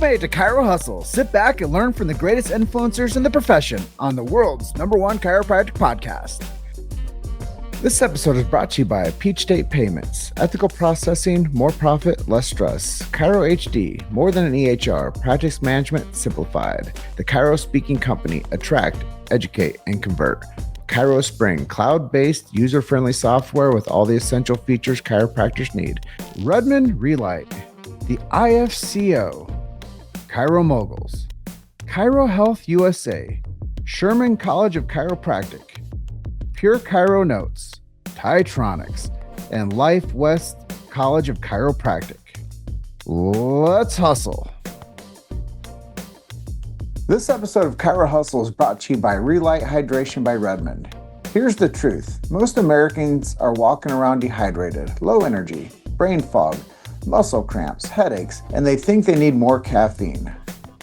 You've made it to Chiro Hustle. Sit back and learn from the greatest influencers in the profession on the world's #1 chiropractic podcast. This episode is brought to you by Peach State Payments. Ethical processing, more profit, less stress. Chiro HD, more than an EHR. Projects management simplified. The Chiro Speaking Company. Attract, educate, and convert. Chiro Spring, cloud-based, user-friendly software with all the essential features chiropractors need. Rudman Relight. The IFCO. Chiro Moguls. Chiro Health USA. Sherman College of Chiropractic. Pure Chiro Notes, Titronics, and Life West College of Chiropractic. Let's hustle. This episode of Chiro Hustle is brought to you by Relight Hydration by Redmond. Here's the truth. Most Americans are walking around dehydrated, low energy, brain fog, muscle cramps, headaches, and they think they need more caffeine,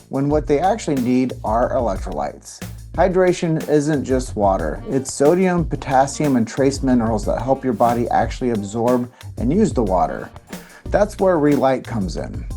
when what they actually need are electrolytes. Hydration isn't just water. It's sodium, potassium, and trace minerals that help your body actually absorb and use the water. That's where Relight comes in.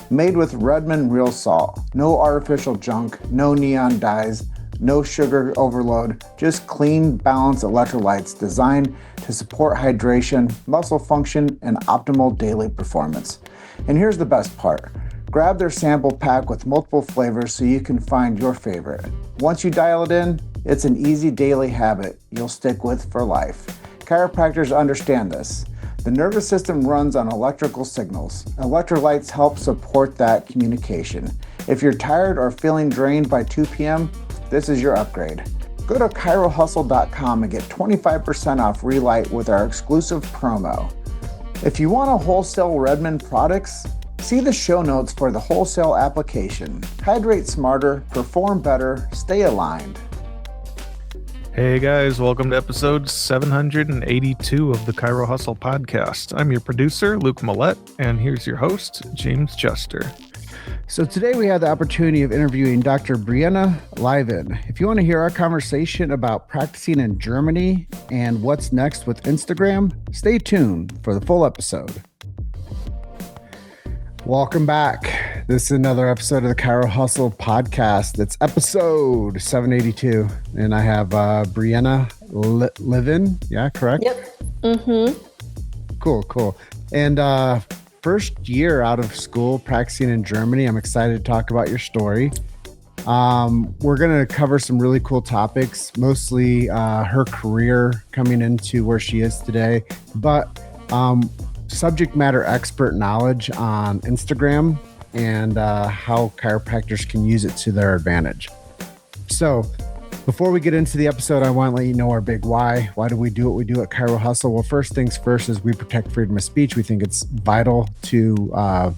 Made with Redmond real salt. No artificial junk, no neon dyes, no sugar overload, just clean, balanced electrolytes designed to support hydration, muscle function, and optimal daily performance. And here's the best part. Grab their sample pack with multiple flavors so you can find your favorite. Once you dial it in, it's an easy daily habit you'll stick with for life. Chiropractors understand this. The nervous system runs on electrical signals. Electrolytes help support that communication. If you're tired or feeling drained by 2 p.m., this is your upgrade. Go to chirohustle.com and get 25% off Relight with our exclusive promo. If you want a wholesale Redmond products, see the show notes for the wholesale application. Hydrate smarter, perform better, stay aligned. Hey guys, welcome to episode 782 of the Chiro Hustle Podcast. I'm your producer, Luke Millette, and here's your host, James Juster. So today we have the opportunity of interviewing Dr. Brienna Levin. If you want to hear our conversation about practicing in Germany and what's next with Instagram, stay tuned for the full episode. Welcome back. This is another episode of the Chiro Hustle Podcast. It's episode 782, and I have Brienna Levin. Yeah, correct? Yep. Mm-hmm. Cool. And first year out of school practicing in Germany. I'm excited to talk about your story. We're going to cover some really cool topics, mostly her career coming into where she is today, but subject matter expert knowledge on Instagram and how chiropractors can use it to their advantage. So before we get into the episode, I want to let you know our big why. Why do we do what we do at Chiro Hustle? Well, first things first is we protect freedom of speech. We think it's vital to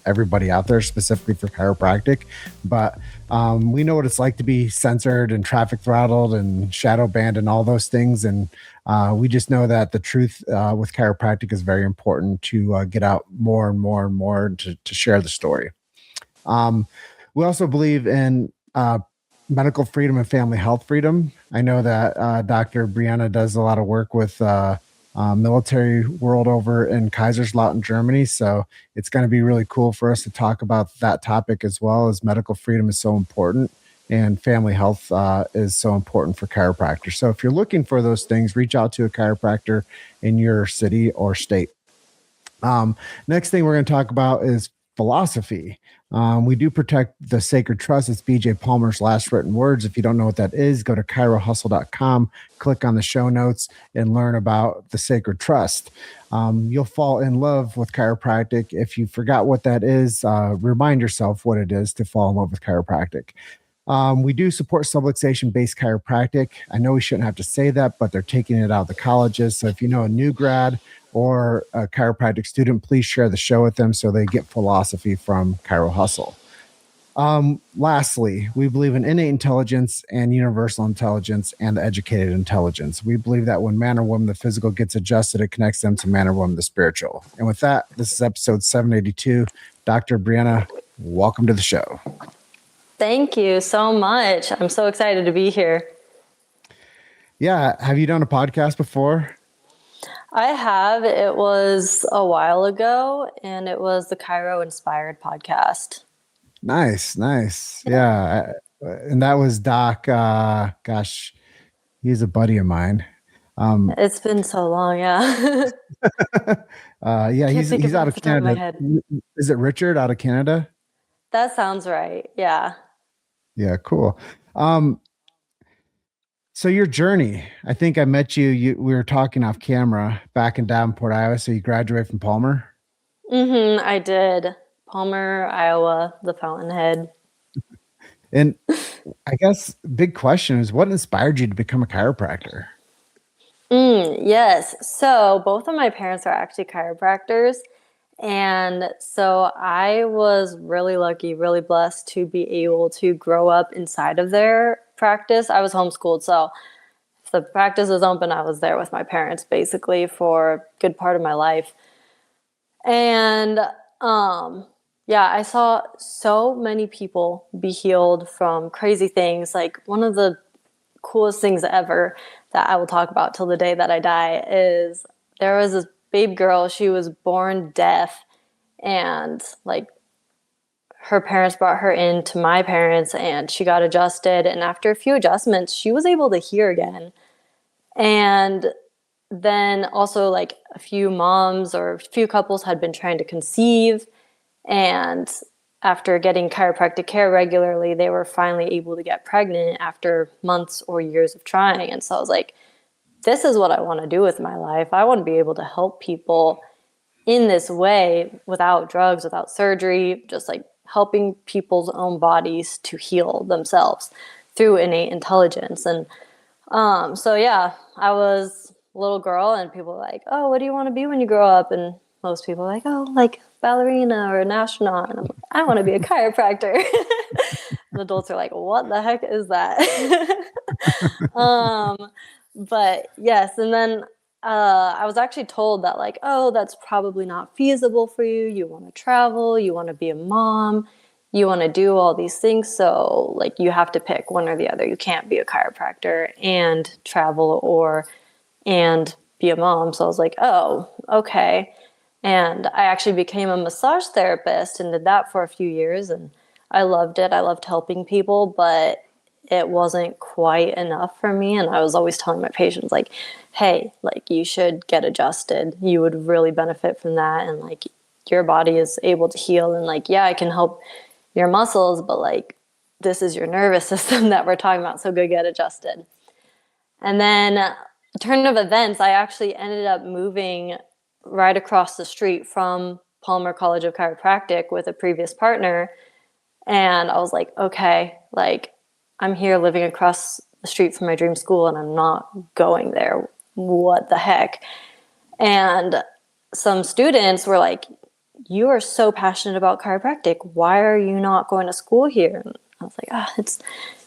everybody out there, specifically for chiropractic. But we know what it's like to be censored and traffic throttled and shadow banned and all those things. And we just know that the truth with chiropractic is very important to get out more and more to share the story. We also believe in medical freedom and family health freedom. I know that Dr. Brienna does a lot of work with military world over in Kaiserslautern, Germany. So it's going to be really cool for us to talk about that topic, as well as medical freedom is so important and family health is so important for chiropractors. So if you're looking for those things, reach out to a chiropractor in your city or state. Next thing we're going to talk about is philosophy. We do protect the sacred trust. It's BJ Palmer's last written words. If you don't know what that is, go to chirohustle.com, click on the show notes, and learn about the sacred trust. You'll fall in love with chiropractic. If you forgot what that is, remind yourself what it is to fall in love with chiropractic. We do support subluxation-based chiropractic. I know we shouldn't have to say that, but they're taking it out of the colleges. So if you know a new grad or a chiropractic student, please share the show with them so they get philosophy from Chiro Hustle. Lastly, we believe in innate intelligence and universal intelligence and the educated intelligence. We believe that when man or woman, the physical gets adjusted, it connects them to man or woman, the spiritual. And with that, this is episode 782. Dr. Brienna, welcome to the show. Thank you so much. I'm so excited to be here. Yeah. Have you done a podcast before? I have. It was a while ago, and it was the Chiro Inspired podcast. Nice. Yeah. And that was Doc. Gosh, he's a buddy of mine. It's been so long. Yeah. Yeah, Can't think of he's it out off of the top of my Canada. head. Is it Richard out of Canada? That sounds right. Yeah. Yeah, cool. Um, so your journey, I think I met we were talking off camera back in Davenport, Iowa. So you graduated from Palmer. I did. Palmer, Iowa, the Fountainhead. And I guess big question is what inspired you to become a chiropractor? Yes. So both of my parents are actually chiropractors. And so I was really lucky, really blessed to be able to grow up inside of their practice. I was homeschooled. So if the practice was open, I was there with my parents basically for a good part of my life. And yeah, I saw so many people be healed from crazy things. Like one of the coolest things ever that I will talk about till the day that I die is there was this babe girl. She was born deaf, and like her parents brought her in to my parents, and she got adjusted. And after a few adjustments, she was able to hear again. And then also like a few moms or a few couples had been trying to conceive, and after getting chiropractic care regularly, they were finally able to get pregnant after months or years of trying. And so I was like, this is what I want to do with my life. I want to be able to help people in this way without drugs, without surgery, just like helping people's own bodies to heal themselves through innate intelligence. And so yeah, I was a little girl and people were like, oh, what do you want to be when you grow up? And most people are like, oh, like ballerina or an astronaut. And I'm like, I want to be a chiropractor. And adults are like, what the heck is that? But yes, and then I was actually told that like, oh, that's probably not feasible for you. You want to travel, you want to be a mom, you want to do all these things. So like you have to pick one or the other. You can't be a chiropractor and travel and be a mom. So I was like, oh, okay. And I actually became a massage therapist and did that for a few years. And I loved it. I loved helping people, but it wasn't quite enough for me. And I was always telling my patients like, hey, like you should get adjusted. You would really benefit from that. And like your body is able to heal. And like, yeah, I can help your muscles, but like this is your nervous system that we're talking about. So go get adjusted. And then turn of events, I actually ended up moving right across the street from Palmer College of Chiropractic with a previous partner. And I was like, okay, like I'm here living across the street from my dream school and I'm not going there. What the heck? And some students were like, you are so passionate about chiropractic. Why are you not going to school here? And I was like, it's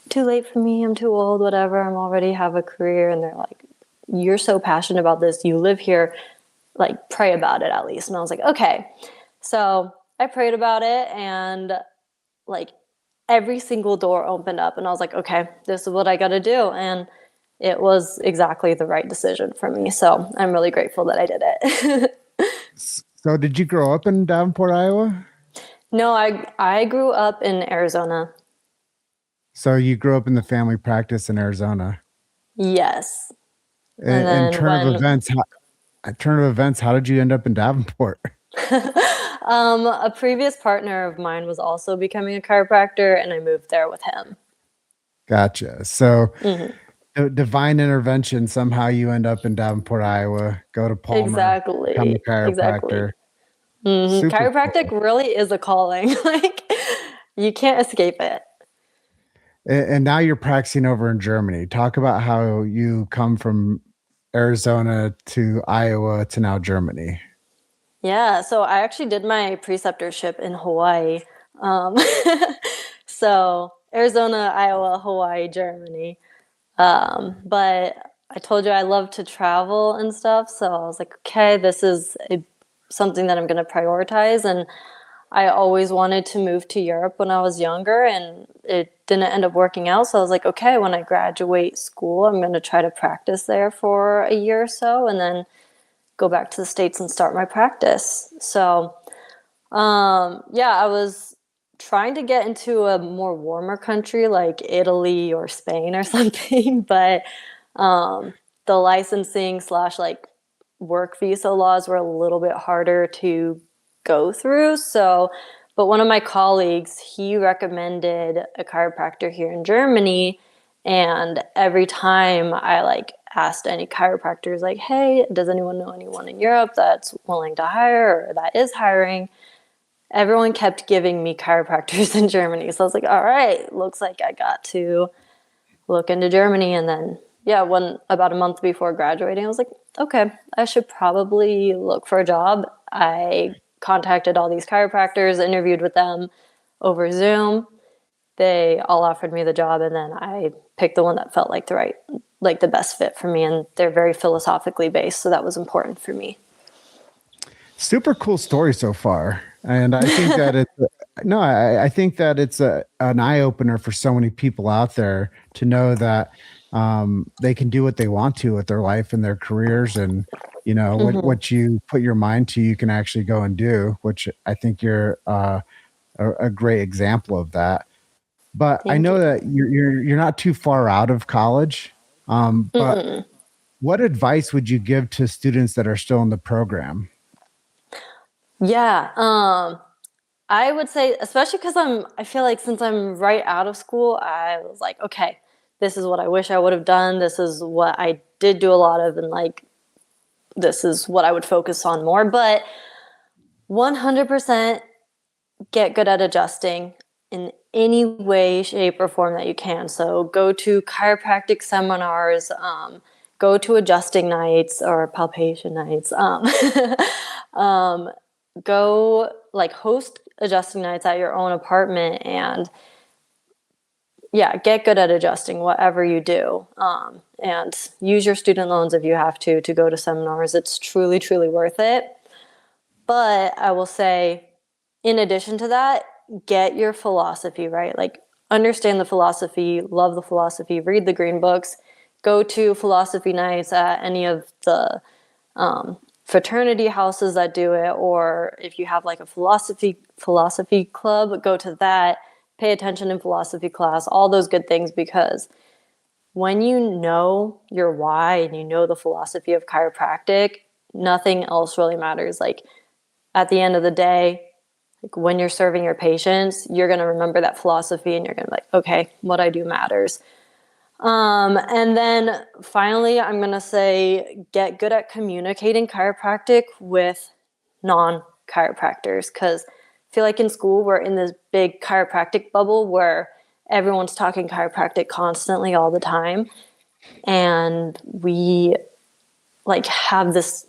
too late for me. I'm too old, whatever. I'm already have a career. And they're like, you're so passionate about this. You live here, like pray about it at least. And I was like, okay. So I prayed about it and like every single door opened up and I was like, okay, this is what I got to do. And it was exactly the right decision for me. So I'm really grateful that I did it. So did you grow up in Davenport, Iowa? No, I grew up in Arizona. So you grew up in the family practice in Arizona. Yes. And turn of events, how did you end up in Davenport? A previous partner of mine was also becoming a chiropractor and I moved there with him. Gotcha. So divine intervention, somehow you end up in Davenport, Iowa, go to Palmer, Exactly. become a chiropractor. Exactly. Chiropractic really is a calling. Like you can't escape it. And now you're practicing over in Germany. Talk about how you come from Arizona to Iowa to now Germany. Yeah, so I actually did my preceptorship in Hawaii. So Arizona, Iowa, Hawaii, Germany. But I told you I love to travel and stuff. So I was like, okay, this is something that I'm going to prioritize. And I always wanted to move to Europe when I was younger and it didn't end up working out. So I was like, okay, when I graduate school, I'm going to try to practice there for a year or so and then go back to the States and start my practice. So, yeah, I was trying to get into a more warmer country like Italy or Spain or something, but the licensing / like work visa laws were a little bit harder to go through. So, but one of my colleagues, he recommended a chiropractor here in Germany. And every time I like asked any chiropractors, like, hey, does anyone know anyone in Europe that's willing to hire or that is hiring? Everyone kept giving me chiropractors in Germany. So I was like, all right, looks like I got to look into Germany. And then, yeah, about a month before graduating, I was like, okay, I should probably look for a job. I contacted all these chiropractors, interviewed with them over Zoom. They all offered me the job, and then I picked the one that felt like the best fit for me. And they're very philosophically based, so that was important for me. Super cool story so far. And I think that I think that it's an eye opener for so many people out there to know that they can do what they want to with their life and their careers, and what you put your mind to, you can actually go and do. Which I think you're a great example of that. But I know that you're not too far out of college. But what advice would you give to students that are still in the program? Yeah, I would say, especially because I feel like since I'm right out of school, I was like, okay, this is what I wish I would have done. This is what I did do a lot of, and like, this is what I would focus on more. But 100% get good at adjusting in any way, shape, or form that you can. So go to chiropractic seminars, go to adjusting nights or palpation nights. Go like host adjusting nights at your own apartment, and yeah, get good at adjusting whatever you do. And use your student loans if you have to go to seminars. It's truly, truly worth it. But I will say, in addition to that, get your philosophy right. Like, understand the philosophy, love the philosophy, read the green books, go to philosophy nights at any of the fraternity houses that do it, or if you have like a philosophy club, go to that, pay attention in philosophy class, all those good things, because when you know your why and you know the philosophy of chiropractic, nothing else really matters. Like, at the end of the day, like when you're serving your patients, you're going to remember that philosophy, and you're going to be like, okay, what I do matters. And then finally, I'm going to say, get good at communicating chiropractic with non-chiropractors, because I feel like in school, we're in this big chiropractic bubble where everyone's talking chiropractic constantly all the time. And we like have this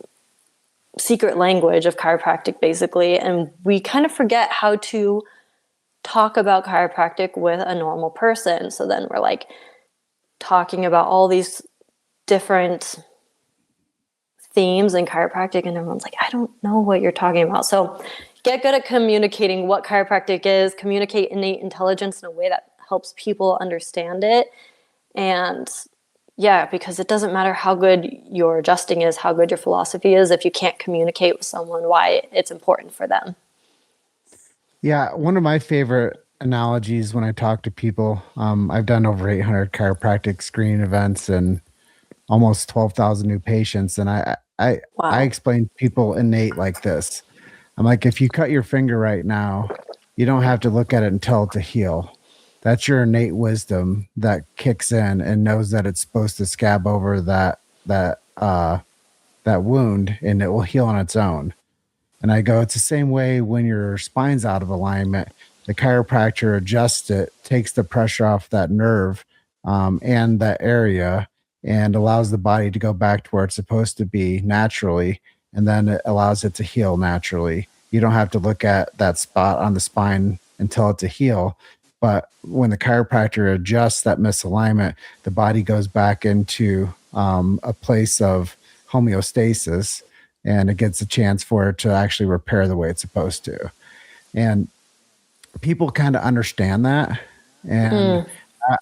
secret language of chiropractic basically. And we kind of forget how to talk about chiropractic with a normal person. So then we're like talking about all these different themes in chiropractic, and everyone's like, I don't know what you're talking about. So get good at communicating what chiropractic is, communicate innate intelligence in a way that helps people understand it. And yeah, because it doesn't matter how good your adjusting is, how good your philosophy is, if you can't communicate with someone why it's important for them. Yeah, one of my favorite analogies when I talk to people, I've done over 800 chiropractic screening events and almost 12,000 new patients. And I explain to people innate like this. I'm like, if you cut your finger right now, you don't have to look at it and tell it to heal. That's your innate wisdom that kicks in and knows that it's supposed to scab over that wound, and it will heal on its own. And I go, it's the same way when your spine's out of alignment. The chiropractor adjusts it, takes the pressure off that nerve and that area, and allows the body to go back to where it's supposed to be naturally, and then it allows it to heal naturally. You don't have to look at that spot on the spine and tell it to heal. But when the chiropractor adjusts that misalignment, the body goes back into a place of homeostasis, and it gets a chance for it to actually repair the way it's supposed to. And people kind of understand that. And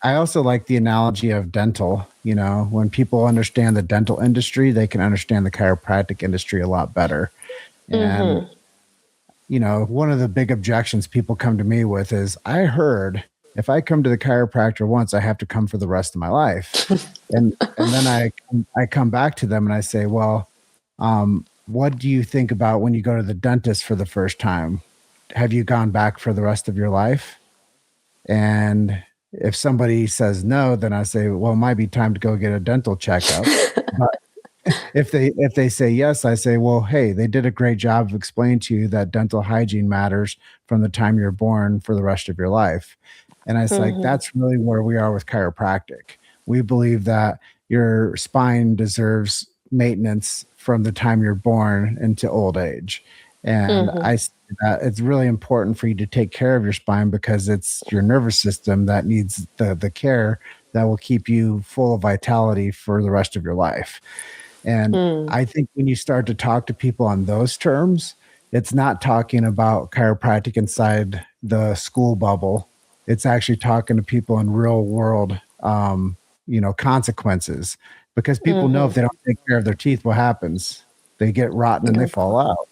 I also like the analogy of dental. You know, when people understand the dental industry, they can understand the chiropractic industry a lot better. And one of the big objections people come to me with is, I heard if I come to the chiropractor once, I have to come for the rest of my life. And then I come back to them and I say, well, what do you think about when you go to the dentist for the first time? Have you gone back for the rest of your life? And if somebody says no, then I say, well, it might be time to go get a dental checkup. But if they say yes, I say, well, hey, they did a great job of explaining to you that dental hygiene matters from the time you're born for the rest of your life. And I was like, that's really where we are with chiropractic. We believe that your spine deserves maintenance from the time you're born into old age. And I see that it's really important for you to take care of your spine because it's your nervous system that needs the care that will keep you full of vitality for the rest of your life. And I think when you start to talk to people on those terms, it's not talking about chiropractic inside the school bubble. It's actually talking to people in real world, consequences, because people know if they don't take care of their teeth, what happens? They get rotten and they fall out.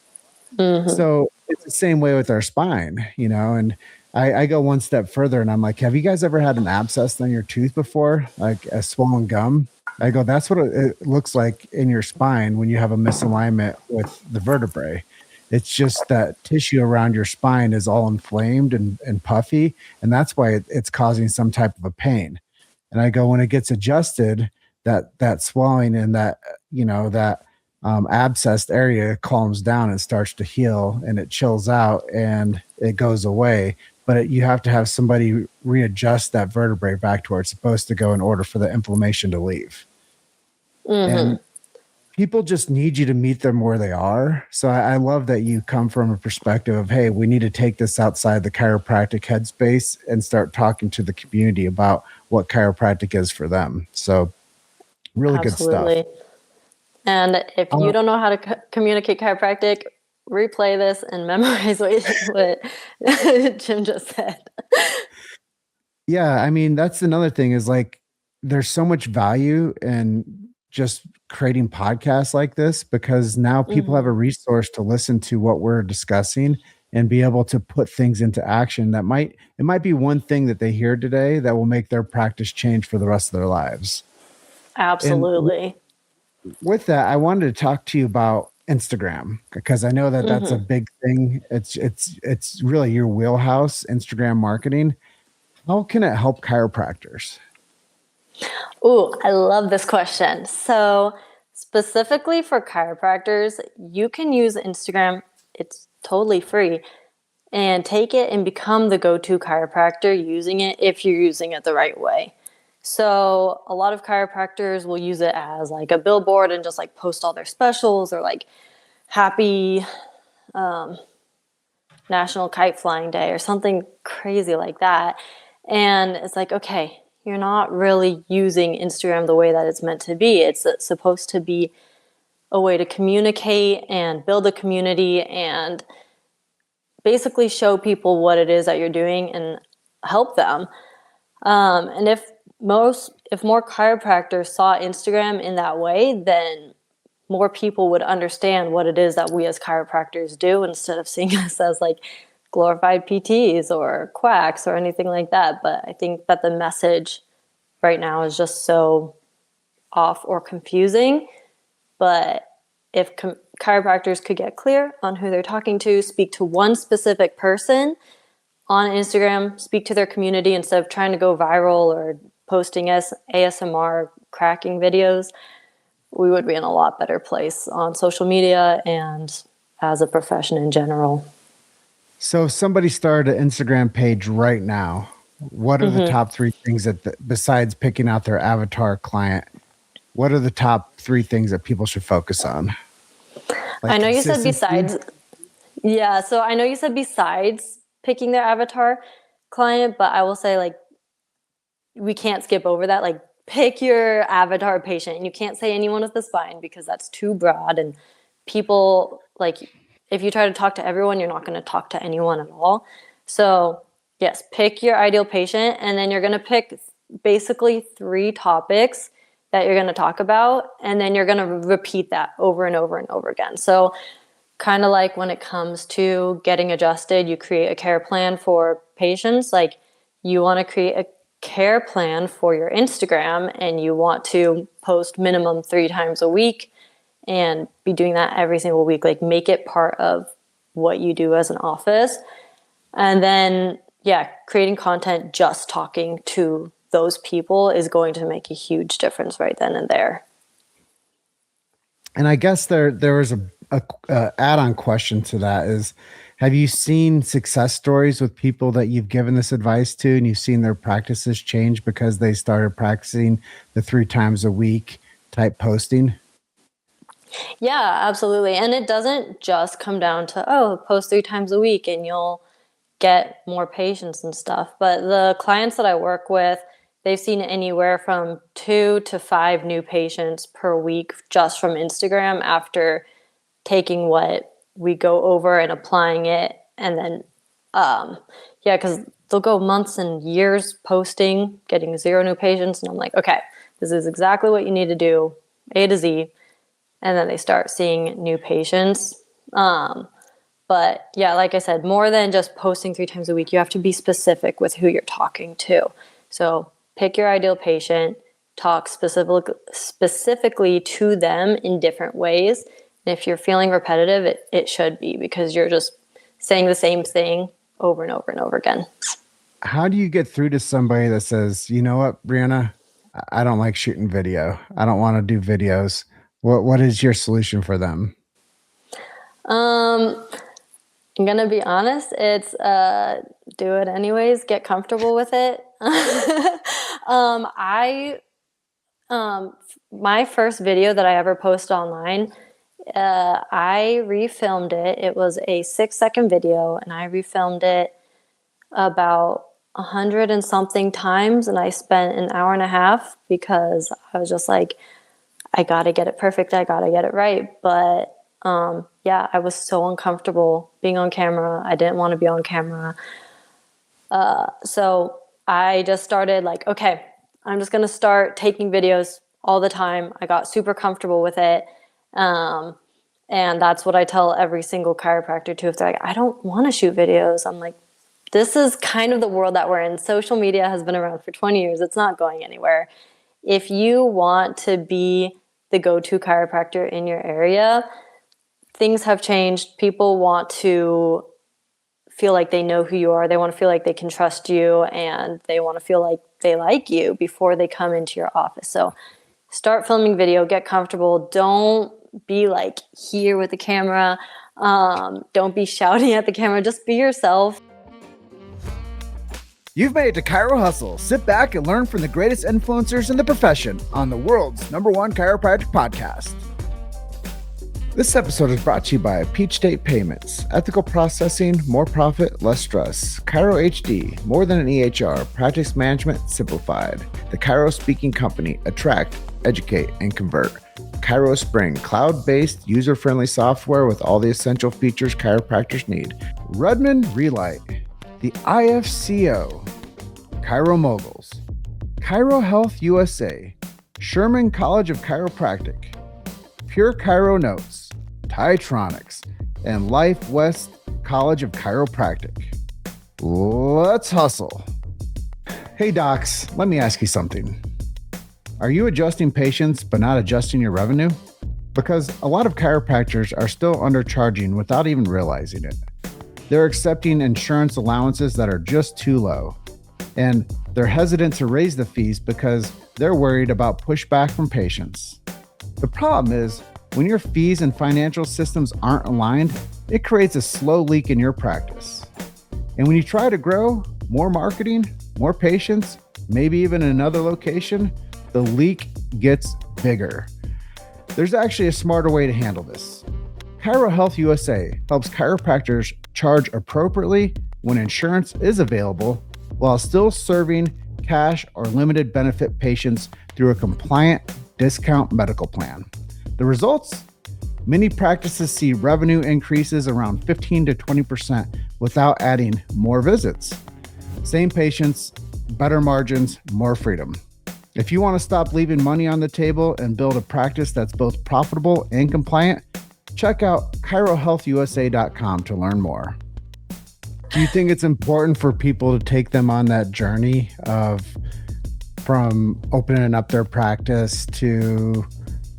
So it's the same way with our spine, and I go one step further and I'm like, have you guys ever had an abscess on your tooth before? Like a swollen gum? I go, that's what it looks like in your spine when you have a misalignment with the vertebrae. It's just that tissue around your spine is all inflamed and puffy. And that's why it's causing some type of a pain. And I go, when it gets adjusted, that swelling and that abscessed area calms down and starts to heal and it chills out and it goes away. But you have to have somebody readjust that vertebrae back to where it's supposed to go in order for the inflammation to leave. And people just need you to meet them where they are. So I love that you come from a perspective of, hey, we need to take this outside the chiropractic headspace and start talking to the community about what chiropractic is for them. So really good stuff. And if you don't know how to communicate chiropractic, replay this and memorize what Jim just said. Yeah, I mean, that's another thing is like there's so much value in just creating podcasts like this because now people have a resource to listen to what we're discussing and be able to put things into action that it might be one thing that they hear today that will make their practice change for the rest of their lives. Absolutely. And with that, I wanted to talk to you about Instagram because I know that that's a big thing. It's really your wheelhouse, Instagram marketing. How can it help chiropractors? Ooh, I love this question. So specifically for chiropractors, you can use Instagram. It's totally free and take it and become the go-to chiropractor using it if you're using it the right way. So a lot of chiropractors will use it as like a billboard and just like post all their specials or like happy National Kite Flying Day or something crazy like that. And it's like, okay, you're not really using Instagram the way that it's meant to be. It's supposed to be a way to communicate and build a community and basically show people what it is that you're doing and help them. And if more chiropractors saw Instagram in that way, then more people would understand what it is that we as chiropractors do instead of seeing us as like glorified PTs or quacks or anything like that. But I think that the message right now is just so off or confusing. But if chiropractors could get clear on who they're talking to, speak to one specific person on Instagram, speak to their community instead of trying to go viral or posting ASMR cracking videos, we would be in a lot better place on social media and as a profession in general. So if somebody started an Instagram page right now, what are the top three things that besides picking out their avatar client, what are the top three things that people should focus on? Like I know you said besides. Yeah, so I know you said besides picking their avatar client, but I will say like we can't skip over that. Like pick your avatar patient. And you can't say anyone with the spine because that's too broad. And people like if you try to talk to everyone, you're not going to talk to anyone at all. So yes, pick your ideal patient, and then you're going to pick basically 3 topics that you're going to talk about, and then you're going to repeat that over and over and over again. So kind of like when it comes to getting adjusted, you create a care plan for patients. Like you want to create a care plan for your Instagram, and you want to post minimum 3 times a week and be doing that every single week. Like make it part of what you do as an office. And then, creating content, just talking to those people is going to make a huge difference right then and there. And I guess there was a add-on question to that is, have you seen success stories with people that you've given this advice to, and you've seen their practices change because they started practicing the 3 times a week type posting? Yeah, absolutely. And it doesn't just come down to, post 3 times a week and you'll get more patients and stuff. But the clients that I work with, they've seen anywhere from 2 to 5 new patients per week just from Instagram after taking what we go over and applying it. And then, because they'll go months and years posting, getting 0 new patients. And I'm like, okay, this is exactly what you need to do, A to Z. And then they start seeing new patients. But like I said, more than just posting 3 times a week, you have to be specific with who you're talking to. So pick your ideal patient, talk specifically to them in different ways. And if you're feeling repetitive, it should be, because you're just saying the same thing over and over and over again. How do you get through to somebody that says, you know what, Brienna, I don't like shooting video. I don't want to do videos. What is your solution for them? I'm going to be honest. It's do it anyways. Get comfortable with it. My first video that I ever posted online, I refilmed it. It was a 6-second video, and I refilmed it about 100 and something times, and I spent an hour and a half because I was just like, I got to get it perfect. I got to get it right. But I was so uncomfortable being on camera. I didn't want to be on camera. So I just started like, okay, I'm just going to start taking videos all the time. I got super comfortable with it. And that's what I tell every single chiropractor too. If they're like, I don't want to shoot videos, I'm like, this is kind of the world that we're in. Social media has been around for 20 years. It's not going anywhere. If you want to be the go-to chiropractor in your area, things have changed. People want to feel like they know who you are. They want to feel like they can trust you, and they want to feel like they like you before they come into your office. So start filming video, get comfortable. Don't be like here with the camera. Don't be shouting at the camera. Just be yourself. You've made it to Chiro Hustle. Sit back and learn from the greatest influencers in the profession on the world's #1 chiropractic podcast. This episode is brought to you by Peach State Payments, ethical processing, more profit, less stress. Chiro HD, more than an EHR, practice management simplified. The Chiro Speaking Company, attract, educate, and convert. Chiro Spring, cloud-based, user-friendly software with all the essential features chiropractors need. Rudman Relight, the IFCO, Chiro Moguls, Chiro Health USA, Sherman College of Chiropractic, Pure Chiro Notes, Titronics, and Life West College of Chiropractic. Let's hustle. Hey docs, let me ask you something. Are you adjusting patients but not adjusting your revenue? Because a lot of chiropractors are still undercharging without even realizing it. They're accepting insurance allowances that are just too low, and they're hesitant to raise the fees because they're worried about pushback from patients. The problem is, when your fees and financial systems aren't aligned, it creates a slow leak in your practice. And when you try to grow, more marketing, more patients, maybe even another location, the leak gets bigger. There's actually a smarter way to handle this. Chiro Health USA helps chiropractors charge appropriately when insurance is available while still serving cash or limited benefit patients through a compliant discount medical plan. The results? Many practices see revenue increases around 15 to 20% without adding more visits. Same patients, better margins, more freedom. If you want to stop leaving money on the table and build a practice that's both profitable and compliant, check out chirohealthusa.com to learn more. Do you think it's important for people to take them on that journey from opening up their practice to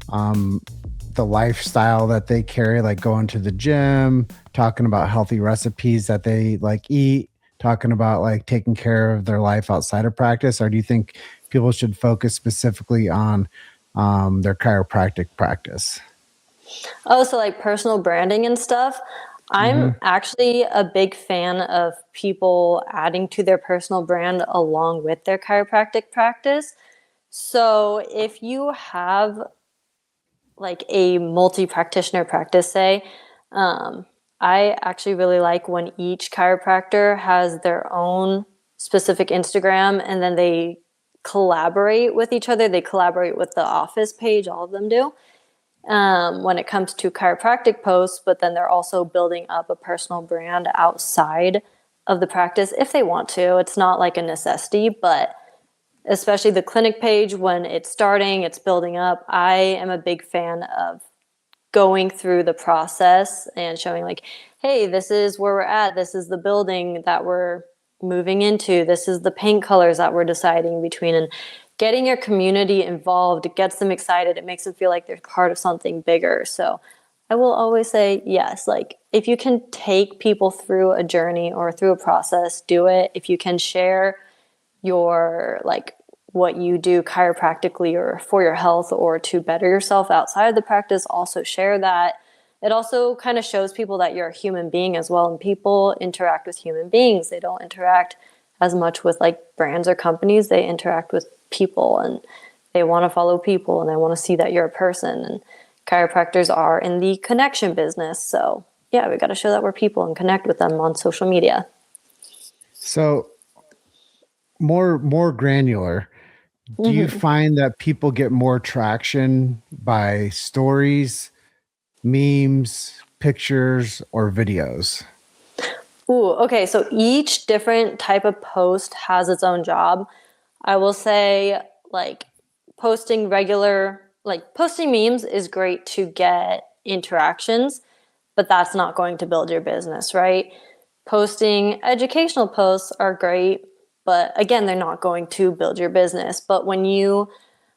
the lifestyle that they carry, like going to the gym, talking about healthy recipes that they like eat, talking about like taking care of their life outside of practice? Or do you think people should focus specifically on their chiropractic practice? Oh, so like personal branding and stuff. I'm actually a big fan of people adding to their personal brand along with their chiropractic practice. So if you have like a multi-practitioner practice, say, I actually really like when each chiropractor has their own specific Instagram and then they collaborate with each other. They collaborate with the office page, all of them do, when it comes to chiropractic posts, but then they're also building up a personal brand outside of the practice if they want to. It's not like a necessity, but especially the clinic page, when it's starting, it's building up. I am a big fan of going through the process and showing like, hey, this is where we're at. This is the building that we're moving into. This is the paint colors that we're deciding between, and getting your community involved. It gets them excited. It makes them feel like they're part of something bigger. So I will always say yes. Like if you can take people through a journey or through a process, do it. If you can share your like what you do chiropractically or for your health or to better yourself outside of the practice, also share that. It also kind of shows people that you're a human being as well, and people interact with human beings. They don't interact as much with like brands or companies. They interact with people, and they want to follow people, and they want to see that you're a person. And chiropractors are in the connection business. So yeah, we got to show that we're people and connect with them on social media. So more granular, do you find that people get more traction by stories, memes, pictures, or videos? Ooh, okay. So each different type of post has its own job. I will say like posting memes is great to get interactions, but that's not going to build your business, right? Posting educational posts are great, but again, they're not going to build your business. But when you,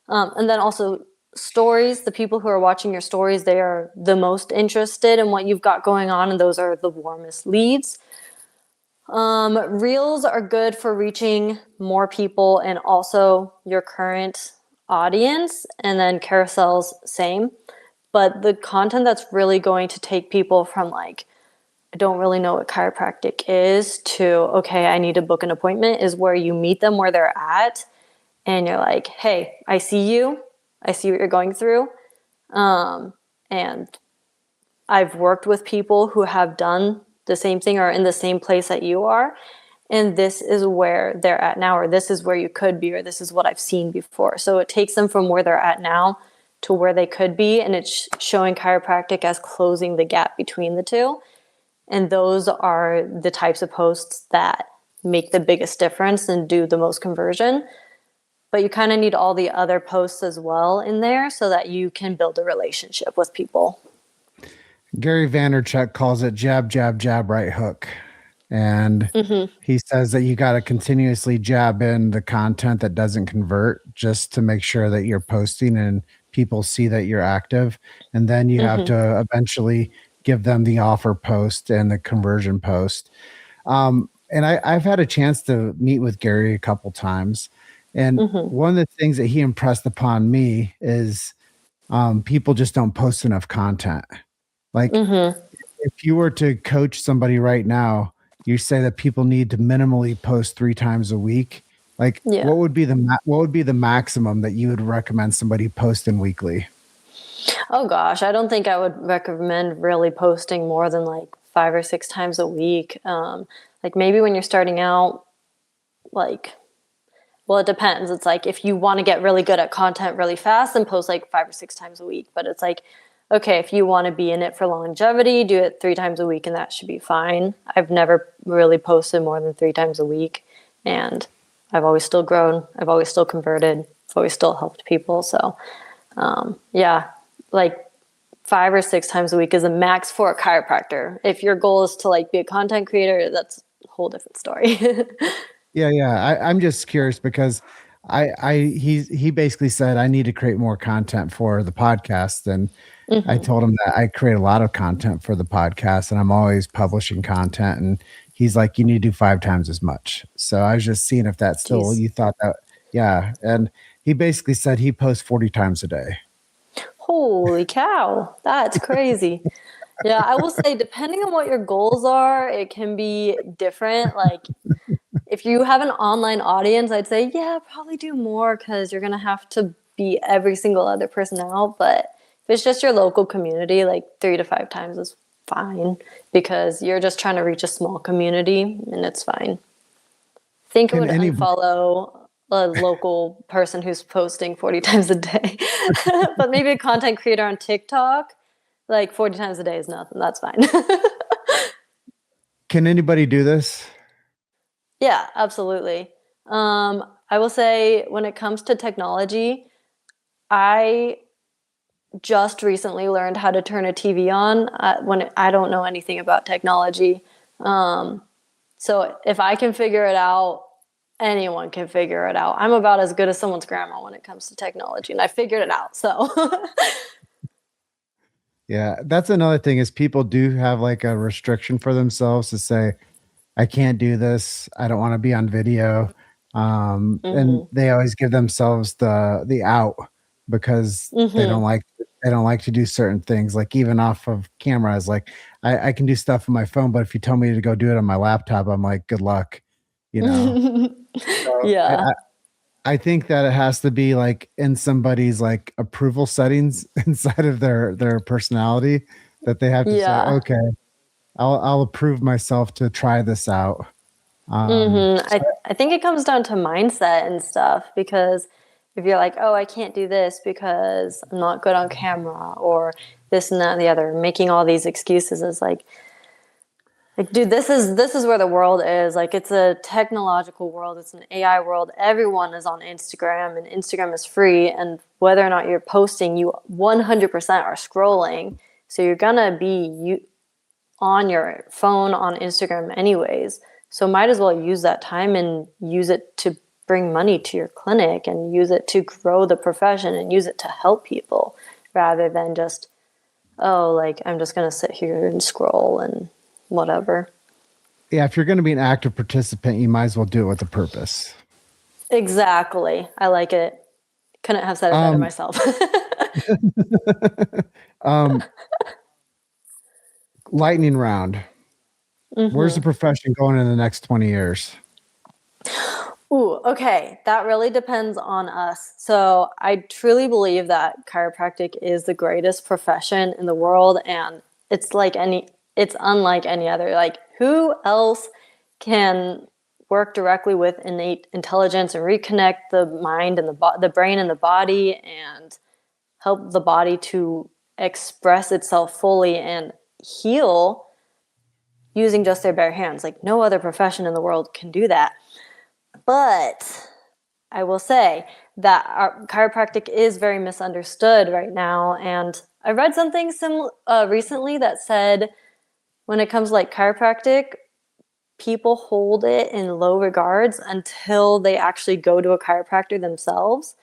and then also stories, the people who are watching your stories, they are the most interested in what you've got going on, and those are the warmest leads. Reels are good for reaching more people and also your current audience, and then carousels, same. But the content that's really going to take people from like, I don't really know what chiropractic is, to, okay, I need to book an appointment, is where you meet them where they're at. And you're like, hey, I see you. I see what you're going through. And I've worked with people who have done the same thing or in the same place that you are. And this is where they're at now, or this is where you could be, or this is what I've seen before. So it takes them from where they're at now to where they could be. And it's showing chiropractic as closing the gap between the two. And those are the types of posts that make the biggest difference and do the most conversion. But you kind of need all the other posts as well in there so that you can build a relationship with people. Gary Vaynerchuk calls it jab, jab, jab, right hook. And he says that you got to continuously jab in the content that doesn't convert, just to make sure that you're posting and people see that you're active. And then you have to eventually give them the offer post and the conversion post. And I've had a chance to meet with Gary a couple times. And one of the things that he impressed upon me is people just don't post enough content. Like if you were to coach somebody right now, you say that people need to minimally post 3 times a week. Like what would be the maximum that you would recommend somebody posting weekly? Oh gosh, I don't think I would recommend really posting more than like 5 or 6 times a week. Like maybe when you're starting out, like, well, it depends. It's like if you want to get really good at content really fast, then post like 5 or 6 times a week. But it's like, okay, if you want to be in it for longevity, do it 3 times a week and that should be fine. I've never really posted more than 3 times a week, and I've always still grown. I've always still converted. I've always still helped people. So yeah, like 5 or 6 times a week is a max for a chiropractor. If your goal is to like be a content creator, that's a whole different story. Yeah. I'm just curious because he basically said I need to create more content for the podcast, and I told him that I create a lot of content for the podcast and I'm always publishing content, and he's like, you need to do 5 times as much. So I was just seeing if that's still, you thought that, yeah. And he basically said he posts 40 times a day. Holy cow. That's crazy. Yeah, I will say, depending on what your goals are, it can be different. Like if you have an online audience, I'd say, yeah, probably do more because you're going to have to beat every single other person out. But if it's just your local community, like 3 to 5 times is fine because you're just trying to reach a small community and it's fine. I think I would unfollow a local person who's posting 40 times a day, but maybe a content creator on TikTok, like 40 times a day is nothing. That's fine. Can anybody do this? Yeah, absolutely. I will say when it comes to technology, I just recently learned how to turn a TV on when I don't know anything about technology. So if I can figure it out, anyone can figure it out. I'm about as good as someone's grandma when it comes to technology, and I figured it out. So yeah, that's another thing is people do have like a restriction for themselves to say, I can't do this. I don't want to be on video. And they always give themselves the out because they don't like to do certain things. Like even off of camera, is like, I can do stuff on my phone, but if you tell me to go do it on my laptop, I'm like, good luck, you know? So yeah. I think that it has to be like in somebody's like approval settings inside of their personality that they have to say, okay, I'll approve myself to try this out. I think it comes down to mindset and stuff, because if you're like, oh, I can't do this because I'm not good on camera or this and that and the other, making all these excuses is like, dude, this is where the world is. Like, it's a technological world. It's an AI world. Everyone is on Instagram, and Instagram is free. And whether or not you're posting, you 100% are scrolling. So you're gonna be on your phone on Instagram anyways. So might as well use that time and use it to bring money to your clinic and use it to grow the profession and use it to help people, rather than just, oh, like I'm just gonna sit here and scroll and whatever. Yeah, if you're going to be an active participant, you might as well do it with a purpose. Exactly. I like it. Couldn't have said it better myself. Lightning round. Where's the profession going in the next 20 years? Ooh, okay. That really depends on us. So I truly believe that chiropractic is the greatest profession in the world, and it's unlike any other. Like, who else can work directly with innate intelligence and reconnect the mind and the brain and the body and help the body to express itself fully and heal using just their bare hands? Like, no other profession in the world can do that. But I will say that our chiropractic is very misunderstood right now. And I read something recently that said, when it comes to like chiropractic, people hold it in low regards until they actually go to a chiropractor themselves.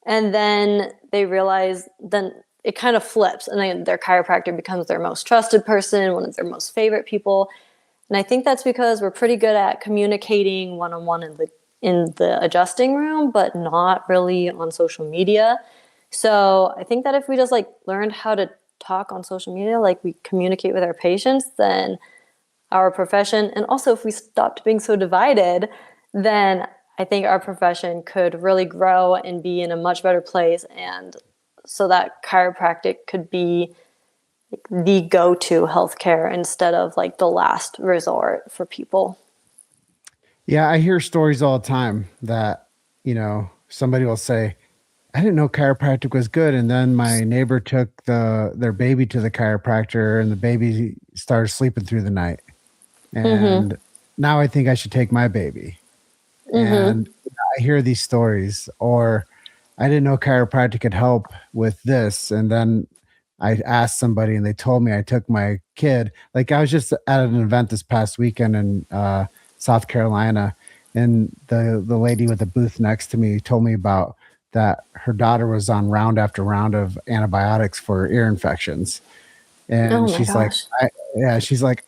And then they realize, then it kind of flips, and then their chiropractor becomes their most trusted person, one of their most favorite people. And I think that's because we're pretty good at communicating one-on-one in the adjusting room, but not really on social media. So I think that if we just like learned how to talk on social media like we communicate with our patients, then our profession, and also if we stopped being so divided, then I think our profession could really grow and be in a much better place, and so that chiropractic could be the go-to healthcare instead of like the last resort for people. Yeah, I hear stories all the time that, somebody will say, I didn't know chiropractic was good. And then my neighbor took their baby to the chiropractor and the baby started sleeping through the night. And now I think I should take my baby. And I hear these stories, or I didn't know chiropractic could help with this. And then I asked somebody and they told me I took my kid. Like I was just at an event this past weekend in South Carolina, and the lady with the booth next to me told me about that her daughter was on round after round of antibiotics for ear infections. Oh And my she's like, gosh. she's like,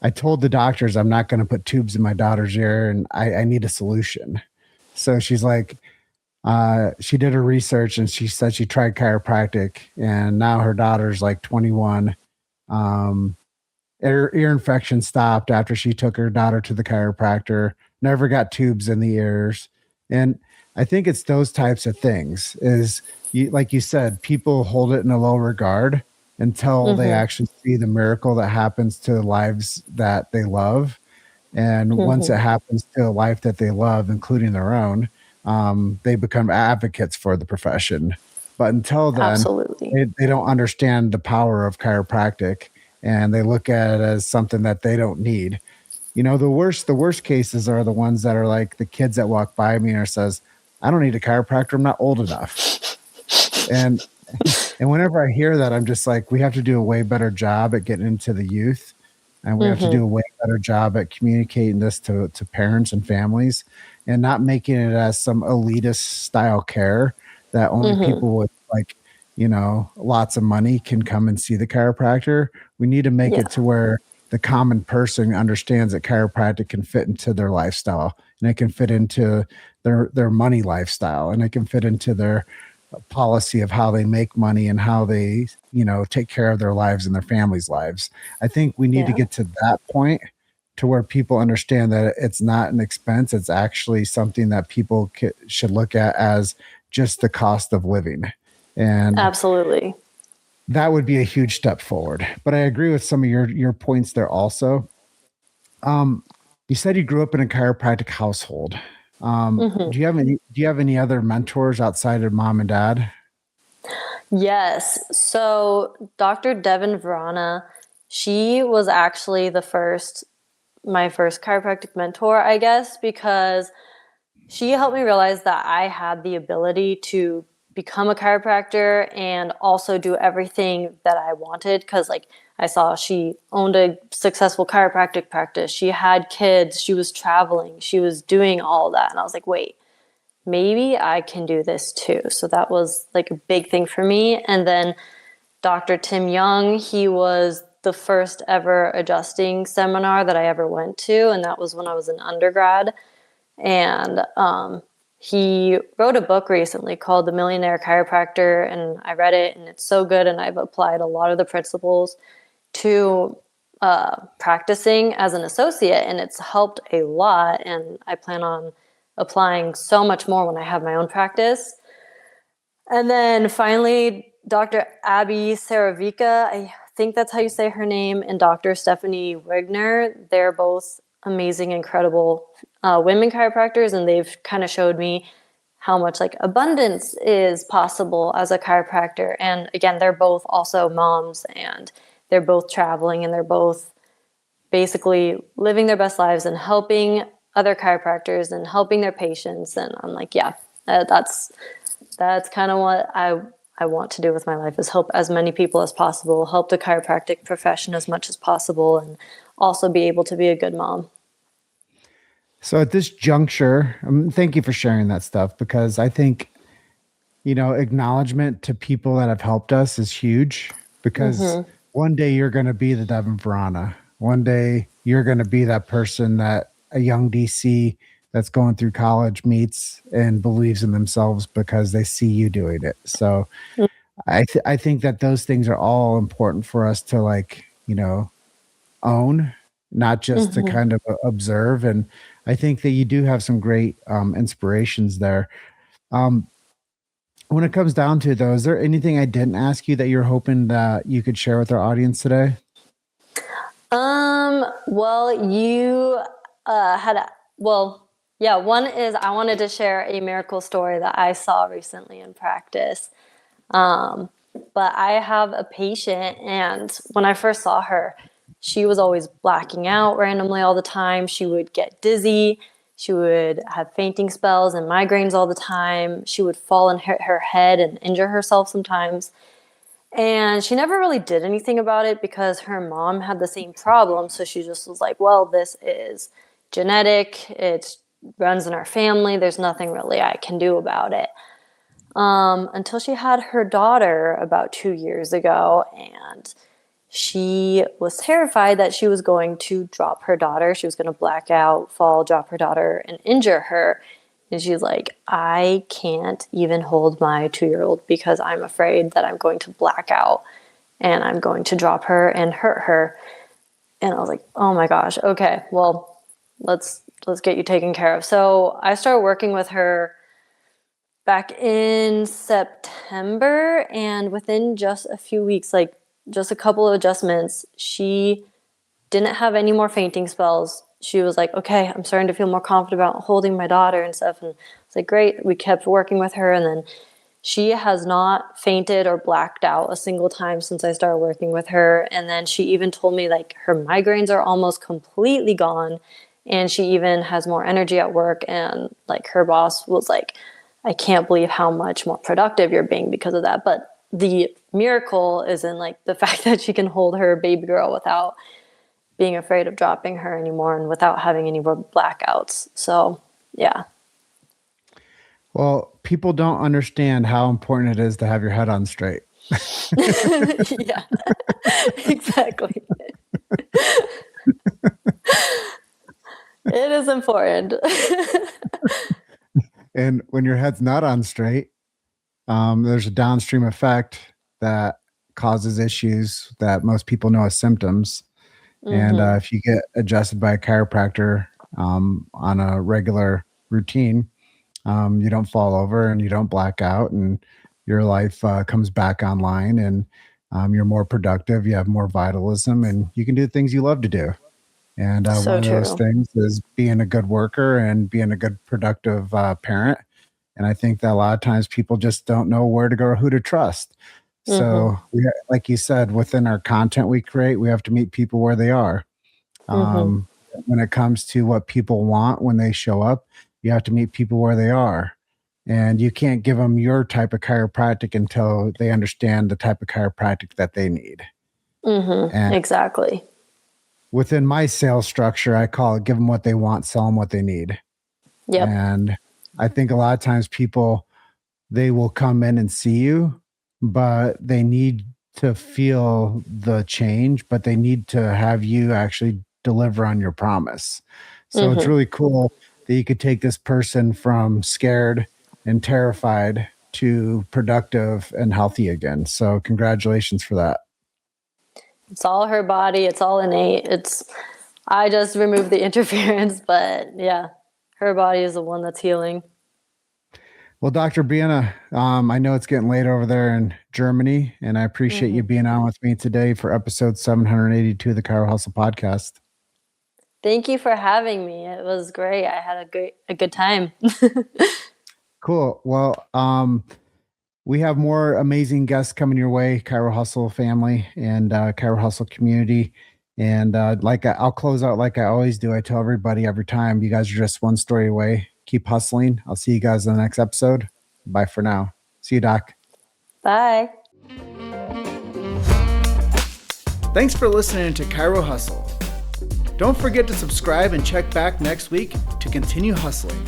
I told the doctors I'm not going to put tubes in my daughter's ear and I need a solution. So she's like, she did her research and she said she tried chiropractic and now her daughter's like 21. Ear infection stopped after she took her daughter to the chiropractor, never got tubes in the ears. And I think it's those types of things is you, like you said, people hold it in a low regard until they Mm-hmm. actually see the miracle that happens to the lives that they love. And once Mm-hmm. it happens to a life that they love, including their own, they become advocates for the profession. But until then, Absolutely. they don't understand the power of chiropractic and they look at it as something that they don't need. You know, the worst cases are the ones that are like the kids that walk by me and says, I don't need a chiropractor. I'm not old enough. And and whenever I hear that, I'm just like, we have to do a way better job at getting into the youth. And we have to Mm-hmm. do a way better job at communicating this to parents and families and not making it as some elitist style care that only Mm-hmm. people with like, lots of money can come and see the chiropractor. We need to make Yeah. it to where the common person understands that chiropractic can fit into their lifestyle and it can fit into their money lifestyle and it can fit into their policy of how they make money and how they, take care of their lives and their families' lives. I think we need to Yeah. get to that point to where people understand that it's not an expense. It's actually something that people should look at as just the cost of living. And Absolutely. that would be a huge step forward. But I agree with some of your points there also. You said you grew up in a chiropractic household. Mm-hmm. Do you have any other mentors outside of mom and dad? Yes. So Dr. Devin Verana, she was actually my first chiropractic mentor, I guess, because she helped me realize that I had the ability to become a chiropractor and also do everything that I wanted. Cause like I saw she owned a successful chiropractic practice. She had kids. She was traveling. She was doing all that. And I was like, wait, maybe I can do this too. So that was like a big thing for me. And then Dr. Tim Young, he was the first ever adjusting seminar that I ever went to. And that was when I was an undergrad. And he wrote a book recently called The Millionaire Chiropractor. And I read it and it's so good. And I've applied a lot of the principles to practicing as an associate. And it's helped a lot. And I plan on applying so much more when I have my own practice. And then finally, Dr. Abby Saravica, I think that's how you say her name, and Dr. Stephanie Wigner. They're both amazing, incredible women chiropractors, and they've kind of showed me how much like abundance is possible as a chiropractor. And again, they're both also moms and they're both traveling and they're both basically living their best lives and helping other chiropractors and helping their patients. And I'm like, yeah, that's kind of what I want to do with my life is help as many people as possible, help the chiropractic profession as much as possible, and also be able to be a good mom. So at this juncture, thank you for sharing that stuff because I think, acknowledgement to people that have helped us is huge because Mm-hmm. one day you're going to be the Devin Verana. One day you're going to be that person that a young DC that's going through college meets and believes in themselves because they see you doing it. So I think that those things are all important for us to own, not just to Mm-hmm. kind of observe. And I think that you do have some great inspirations there. Um, when it comes down to it, though, is there anything I didn't ask you that you're hoping that you could share with our audience today? Well, you yeah, one is I wanted to share a miracle story that I saw recently in practice. But I have a patient, and when I first saw her, she was always blacking out randomly all the time. She would get dizzy. She would have fainting spells and migraines all the time. She would fall and hit her head and injure herself sometimes. And she never really did anything about it because her mom had the same problem. So she just was like, well, this is genetic. It runs in our family. There's nothing really I can do about it. Until she had her daughter about 2 years ago. And she was terrified that she was going to drop her daughter. She was going to black out, fall, drop her daughter, and injure her. And she's like, I can't even hold my 2-year-old because I'm afraid that I'm going to black out and I'm going to drop her and hurt her. And I was like, oh my gosh, okay, well, let's get you taken care of. So I started working with her back in September, and within just a few weeks, like just a couple of adjustments, she didn't have any more fainting spells. She was like, okay, I'm starting to feel more confident about holding my daughter and stuff. And it's like, great. We kept working with her. And then she has not fainted or blacked out a single time since I started working with her. And then she even told me like her migraines are almost completely gone. And she even has more energy at work. And like her boss was like, I can't believe how much more productive you're being because of that. But the miracle is in like the fact that she can hold her baby girl without being afraid of dropping her anymore and without having any more blackouts. So, yeah. Well, people don't understand how important it is to have your head on straight. Yeah, exactly. It is important. And when your head's not on straight, there's a downstream effect that causes issues that most people know as symptoms. And if you get adjusted by a chiropractor on a regular routine, you don't fall over and you don't black out, and your life comes back online, and you're more productive. You have more vitalism, and you can do things you love to do. And So one of those true. things is being a good worker and being a good productive parent. And I think that a lot of times people just don't know where to go or who to trust. So, like you said, within our content we create, we have to meet people where they are. When it comes to what people want when they show up, you have to meet people where they are. And you can't give them your type of chiropractic until they understand the type of chiropractic that they need. And Exactly. within my sales structure, I call it give them what they want, sell them what they need. Yep. And I think a lot of times people, they will come in and see you, but they need to feel the change, but they need to have you actually deliver on your promise. So it's really cool that you could take this person from scared and terrified to productive and healthy again. So congratulations for that. It's all her body. It's all innate. I just removed the interference, but yeah, her body is the one that's healing. Well, Dr. Brienna, I know it's getting late over there in Germany, and I appreciate you being on with me today for episode 782 of the Chiro Hustle Podcast. Thank you for having me. It was great. I had a good time. Cool. Well, we have more amazing guests coming your way, Chiro Hustle family and Chiro Hustle community. And I'll close out like I always do. I tell everybody every time, you guys are just one story away. Keep hustling. I'll see you guys in the next episode. Bye for now. See you, Doc. Bye. Thanks for listening to Chiro Hustle. Don't forget to subscribe and check back next week to continue hustling.